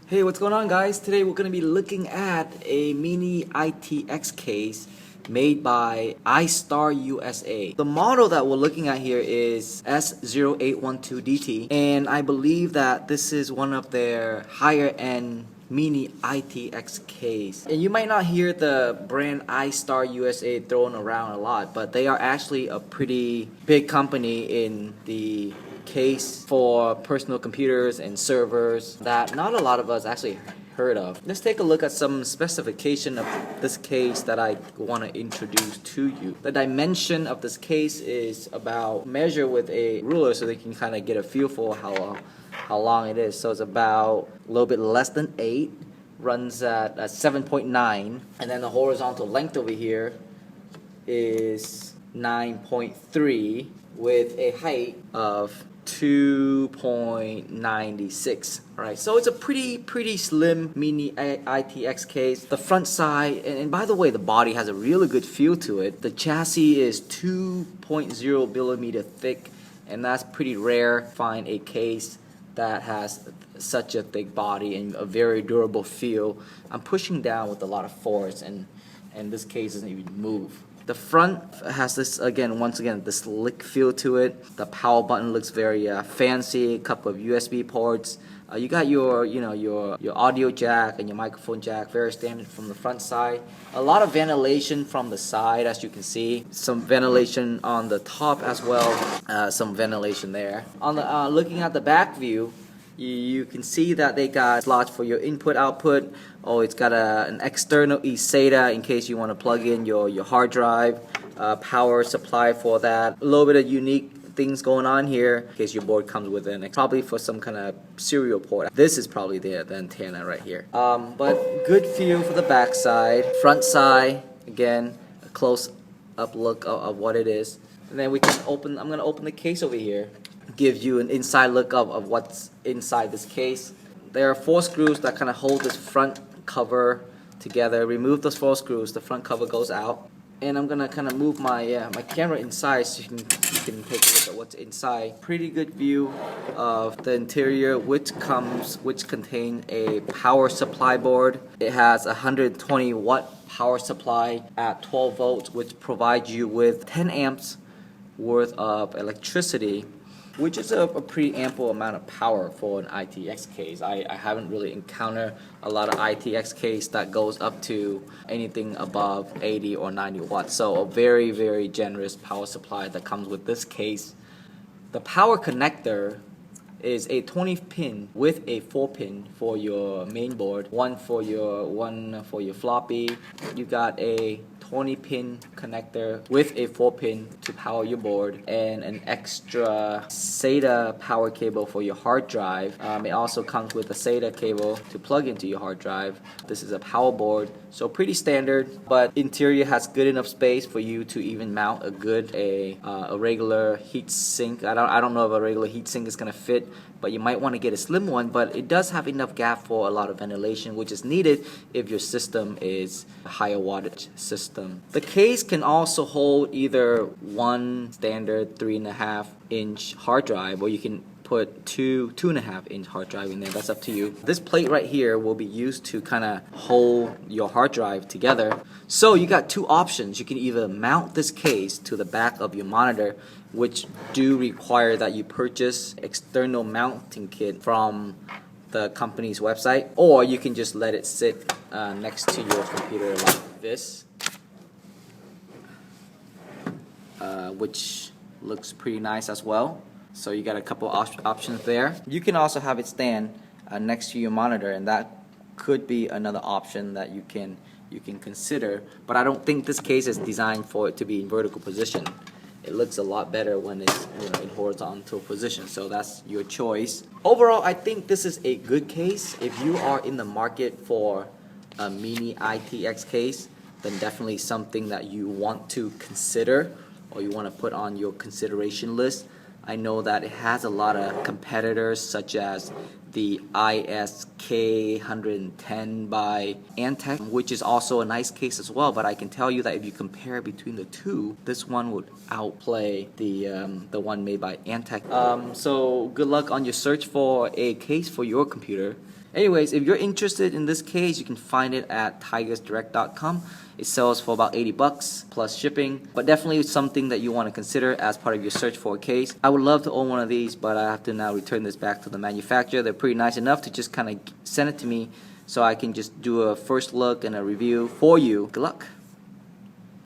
Hey, what's going on, guys? Today we're going to be looking at a mini ITX case made by Istarusa. The model that we're looking at here is S-0812-DT, and I believe that this is one of their higher end mini ITX case. And you might not hear the brand Istarusa thrown around a lot, but they are actually a pretty big company in the case for personal computers and servers that not a lot of us actually heard of. Let's take a look at some specification of this case that I want to introduce to you. The dimension of this case is about measure with a ruler so they can kind of get a feel for how long it is. So it's about a little bit less than 8, runs at 7.9, and then the horizontal length over here is 9.3 with a height of 2.96. Alright, so it's a pretty slim mini ITX case. The front side, and by the way, the body has a really good feel to it. The chassis is 2.0 millimeter thick, and that's pretty rare. Find a case that has such a thick body and a very durable feel. I'm pushing down with a lot of force, and this case doesn't even move. The front has this, once again, this slick feel to it. The power button looks very fancy. A couple of USB ports. You got your audio jack and your microphone jack, very standard from the front side. A lot of ventilation from the side, as you can see. Some ventilation on the top as well. Some ventilation there. On the looking at the back view, you can see that they got slots for your input/output. Oh, it's got an external eSATA in case you want to plug in your hard drive. Power supply for that. A little bit of unique things going on here in case your board comes with an probably for some kind of serial port. This is probably the antenna right here. But good feel for the back side. Front side, again, a close up look of what it is. And then we can open. I'm gonna open the case over here. Give you an inside look of what's inside this case. There are 4 screws that kind of hold this front cover together. Remove those 4 screws, the front cover goes out. And I'm gonna kind of move my my camera inside so you can take a look at what's inside. Pretty good view of the interior, which contains a power supply board. It has a 120 watt power supply at 12 volts, which provides you with 10 amps worth of electricity, which is a pretty ample amount of power for an ITX case. I haven't really encountered a lot of ITX case that goes up to anything above 80 or 90 watts. So a very, very generous power supply that comes with this case. The power connector is a 20 pin with a 4 pin for your main board, one for your floppy. You got a 20 pin connector with a 4 pin to power your board, and an extra SATA power cable for your hard drive. It also comes with a SATA cable to plug into your hard drive. This is a power board, so pretty standard, but interior has good enough space for you to even mount a regular heat sink. I don't know if a regular heat sink is gonna fit, but you might want to get a slim one. But it does have enough gap for a lot of ventilation, which is needed if your system is a higher wattage system. The case can also hold either one standard 3.5 inch hard drive, or you can put 2.5 inch hard drive in there. That's up to you. This plate right here will be used to kind of hold your hard drive together. So you got 2 options. You can either mount this case to the back of your monitor, which do require that you purchase external mounting kit from the company's website, or you can just let it sit next to your computer like this, which looks pretty nice as well. So you got a couple options there. You can also have it stand next to your monitor, and that could be another option that you can consider. But I don't think this case is designed for it to be in vertical position. It looks a lot better when it's in horizontal position, so that's your choice. Overall, I think this is a good case. If you are in the market for a mini ITX case, then definitely something that you want to consider, or you want to put on your consideration list. I know that it has a lot of competitors, such as the ISK110 by Antec, which is also a nice case as well. But I can tell you that if you compare between the two, this one would outplay the one made by Antec. So good luck on your search for a case for your computer. Anyways, if you're interested in this case, you can find it at tigersdirect.com. It sells for about 80 bucks plus shipping, but definitely something that you want to consider as part of your search for a case. I would love to own one of these, but I have to now return this back to the manufacturer. They're pretty nice enough to just kind of send it to me so I can just do a first look and a review for you. Good luck.